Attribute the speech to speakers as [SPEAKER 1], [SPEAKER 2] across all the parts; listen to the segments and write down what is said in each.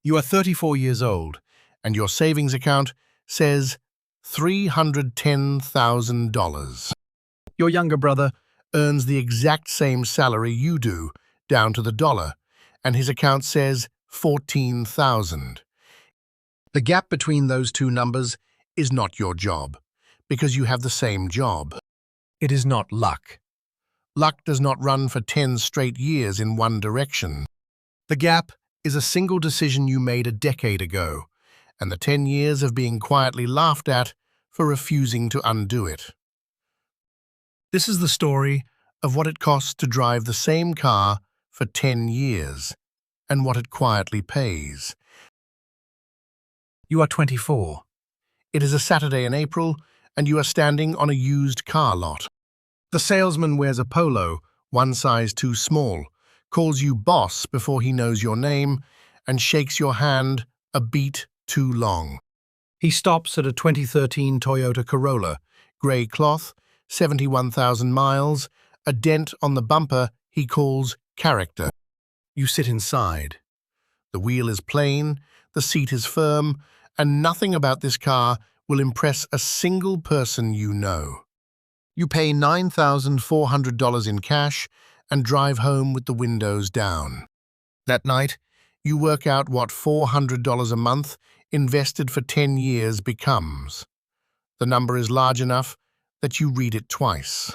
[SPEAKER 1] You are 34 years old, and your savings account says $310,000. Your younger brother earns the exact same salary you do, down to the dollar, and his account says $14,000. The gap between those two numbers is not your job, because you have the same job. It is not luck. Luck does not run for 10 straight years in one direction. The gap is a single decision you made a decade ago, and the 10 years of being quietly laughed at for refusing to undo it. This is the story of what it costs to drive the same car for 10 years, and what it quietly pays. You are 24. It is a Saturday in April, and you are standing on a used car lot. The salesman wears a polo, one size too small, calls you boss before he knows your name, and shakes your hand a beat too long. He stops at a 2013 Toyota Corolla, grey cloth, 71,000 miles, a dent on the bumper he calls character. You sit inside. The wheel is plain, the seat is firm, and nothing about this car will impress a single person you know. You pay $9,400 in cash and drive home with the windows down. That night, you work out what $400 a month invested for 10 years becomes. The number is large enough that you read it twice.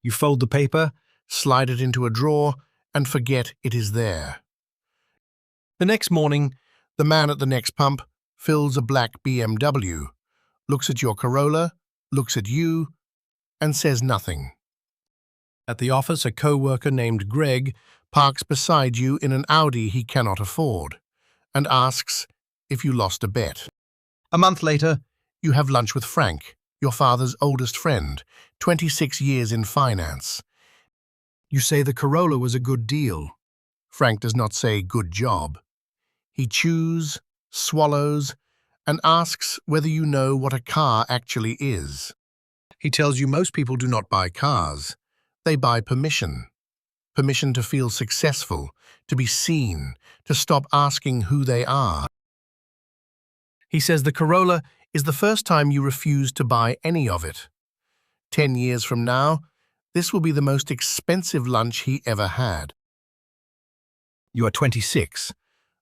[SPEAKER 1] You fold the paper, slide it into a drawer, and forget it is there. The next morning, the man at the next pump fills a black BMW, looks at your Corolla, looks at you, and says nothing. At the office, a co-worker named Greg parks beside you in an Audi he cannot afford, and asks if you lost a bet. A month later, you have lunch with Frank, your father's oldest friend, 26 years in finance. You say the Corolla was a good deal. Frank does not say good job. He chews, swallows, and asks whether you know what a car actually is. He tells you most people do not buy cars. They buy permission. Permission to feel successful, to be seen, to stop asking who they are. He says the Corolla is the first time you refuse to buy any of it. 10 years from now, this will be the most expensive lunch he ever had. You are 26.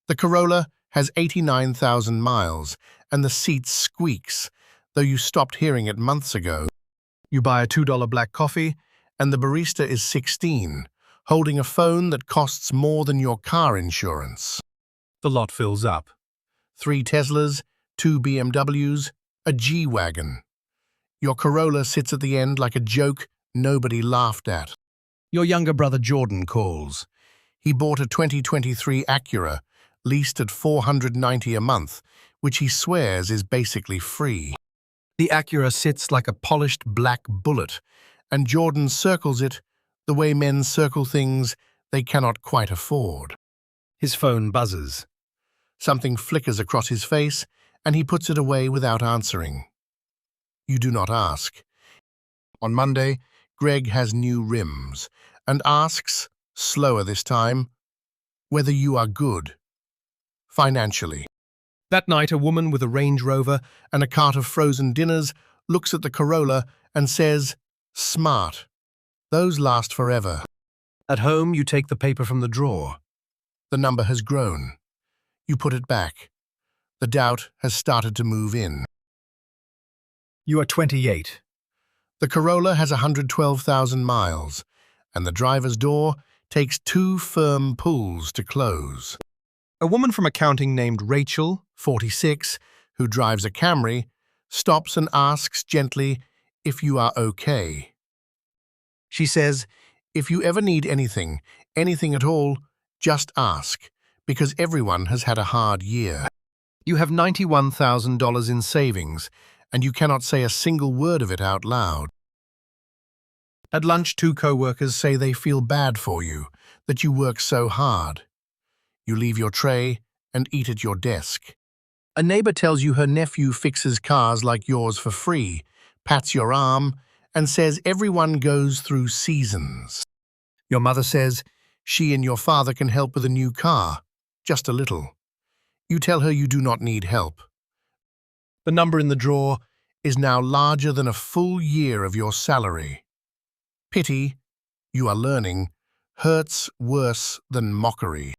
[SPEAKER 1] The Corolla has 89,000 miles, and the seat squeaks, though you stopped hearing it months ago. You buy a $2 black coffee, and the barista is 16, holding a phone that costs more than your car insurance. The lot fills up. 3 Teslas, 2 BMWs, a G-Wagon. Your Corolla sits at the end like a joke nobody laughed at. Your younger brother Jordan calls. He bought a 2023 Acura, leased at $490 a month, which he swears is basically free. The Acura sits like a polished black bullet, and Jordan circles it the way men circle things they cannot quite afford. His phone buzzes. Something flickers across his face, and he puts it away without answering. You do not ask. On Monday, Greg has new rims, and asks, slower this time, whether you are good financially. That night, a woman with a Range Rover and a cart of frozen dinners looks at the Corolla and says, "Smart. Those last forever." At home, you take the paper from the drawer. The number has grown. You put it back. The doubt has started to move in. You are 28. The Corolla has 112,000 miles, and the driver's door takes 2 firm pulls to close. A woman from accounting named Rachel, 46, who drives a Camry, stops and asks gently if you are okay. She says, if you ever need anything at all, just ask, because everyone has had a hard year. You have $91,000 in savings, and you cannot say a single word of it out loud. At lunch, 2 co-workers say they feel bad for you, that you work so hard. You leave your tray and eat at your desk. A neighbor tells you her nephew fixes cars like yours for free, pats your arm, and says everyone goes through seasons. Your mother says she and your father can help with a new car. just a little. You tell her you do not need help. The number in the drawer is now larger than a full year of your salary. Pity, you are learning, hurts worse than mockery.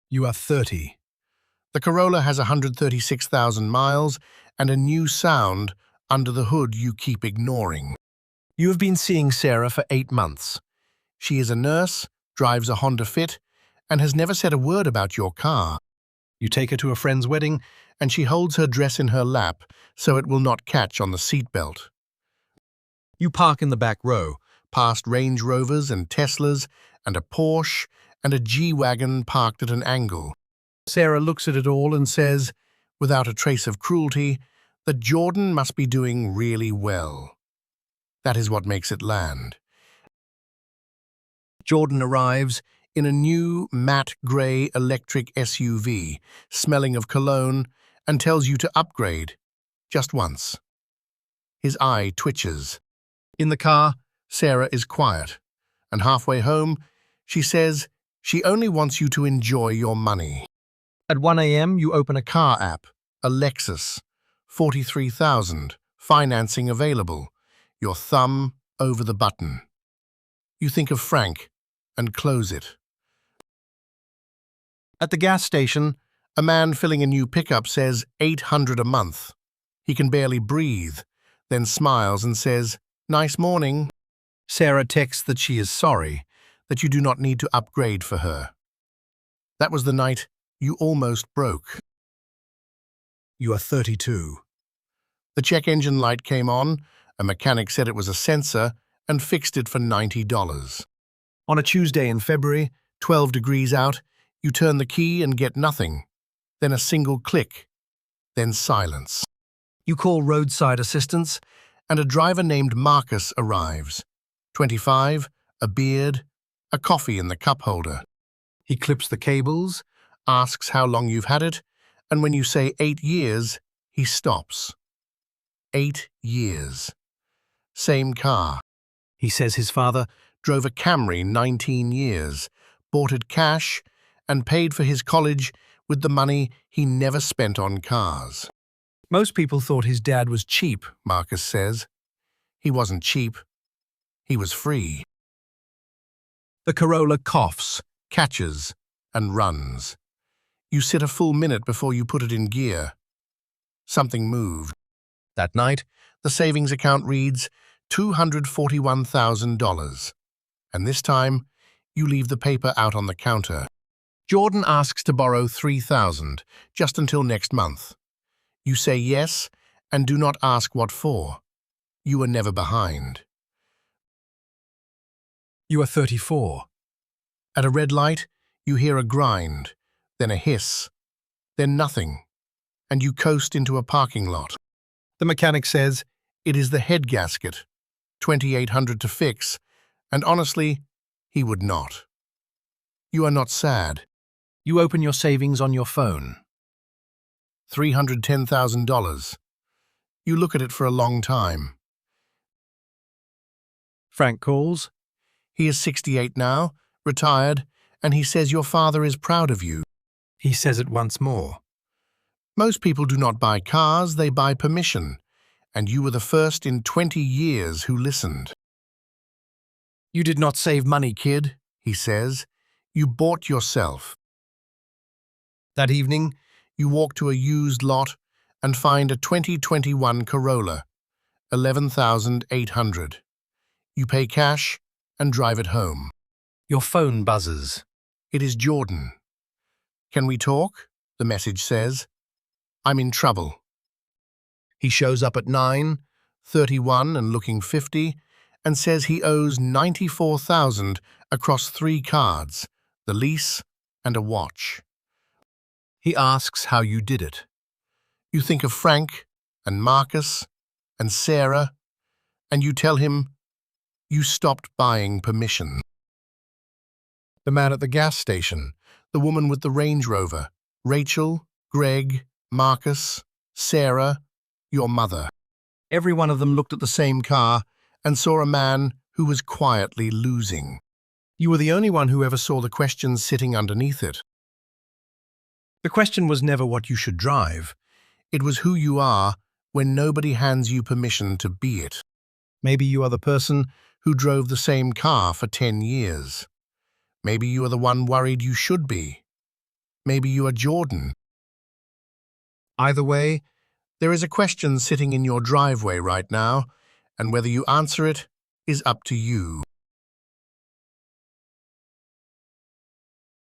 [SPEAKER 1] You are 30. The Corolla has 136,000 miles and a new sound under the hood you keep ignoring. You have been seeing Sarah for 8 months. She is a nurse, drives a Honda Fit, and has never said a word about your car. You take her to a friend's wedding, and she holds her dress in her lap so it will not catch on the seatbelt. You park in the back row, past Range Rovers and Teslas, and a Porsche and a G-Wagon parked at an angle. Sarah looks at it all and says, without a trace of cruelty, that Jordan must be doing really well. That is what makes it land. Jordan arrives in a new matte grey electric SUV, smelling of cologne, and tells you to upgrade, just once. His eye twitches. In the car, Sarah is quiet, and halfway home, she says she only wants you to enjoy your money. At 1 a.m., you open a car app, a Lexus, 43,000, financing available, your thumb over the button. You think of Frank and close it. At the gas station, a man filling a new pickup says $800 a month. He can barely breathe, then smiles and says, "Nice morning." Sarah texts that she is sorry, that you do not need to upgrade for her. That was the night you almost broke. You are 32. The check engine light came on, a mechanic said it was a sensor, and fixed it for $90. On a Tuesday in February, 12 degrees out, you turn the key and get nothing, then a single click, then silence. You call roadside assistance, and a driver named Marcus arrives. 25, a beard, a coffee in the cup holder. He clips the cables, asks how long you've had it, and when you say 8 years, he stops. 8 years. Same car. He says his father drove a Camry 19 years, bought it cash, and paid for his college with the money he never spent on cars. Most people thought his dad was cheap, Marcus says. He wasn't cheap. He was free. The Corolla coughs, catches, and runs. You sit a full minute before you put it in gear. Something moved. That night, the savings account reads $241,000. And this time, you leave the paper out on the counter. Jordan asks to borrow $3,000, just until next month. You say yes, and do not ask what for. You are never behind. You are 34. At a red light, you hear a grind, then a hiss, then nothing, and you coast into a parking lot. The mechanic says it is the head gasket, $2,800 to fix, and honestly, he would not. You are not sad. You open your savings on your phone. $310,000. You look at it for a long time. Frank calls. He is 68 now, retired, and he says your father is proud of you. He says it once more. Most people do not buy cars, they buy permission, and you were the first in 20 years who listened. You did not save money, kid, he says. You bought yourself. That evening, you walk to a used lot and find a 2021 Corolla, $11,800. You pay cash and drive it home. Your phone buzzes. It is Jordan. "Can we talk?" the message says. "I'm in trouble." He shows up at 9, 31 and looking 50, and says he owes $94,000 across 3 cards, the lease and a watch. He asks how you did it. You think of Frank and Marcus and Sarah, and you tell him you stopped buying permission. The man at the gas station, the woman with the Range Rover, Rachel, Greg, Marcus, Sarah, your mother. Every one of them looked at the same car and saw a man who was quietly losing. You were the only one who ever saw the questions sitting underneath it. The question was never what you should drive. It was who you are when nobody hands you permission to be it. Maybe you are the person who drove the same car for 10 years. Maybe you are the one worried you should be. Maybe you are Jordan. Either way, there is a question sitting in your driveway right now, and whether you answer it is up to you.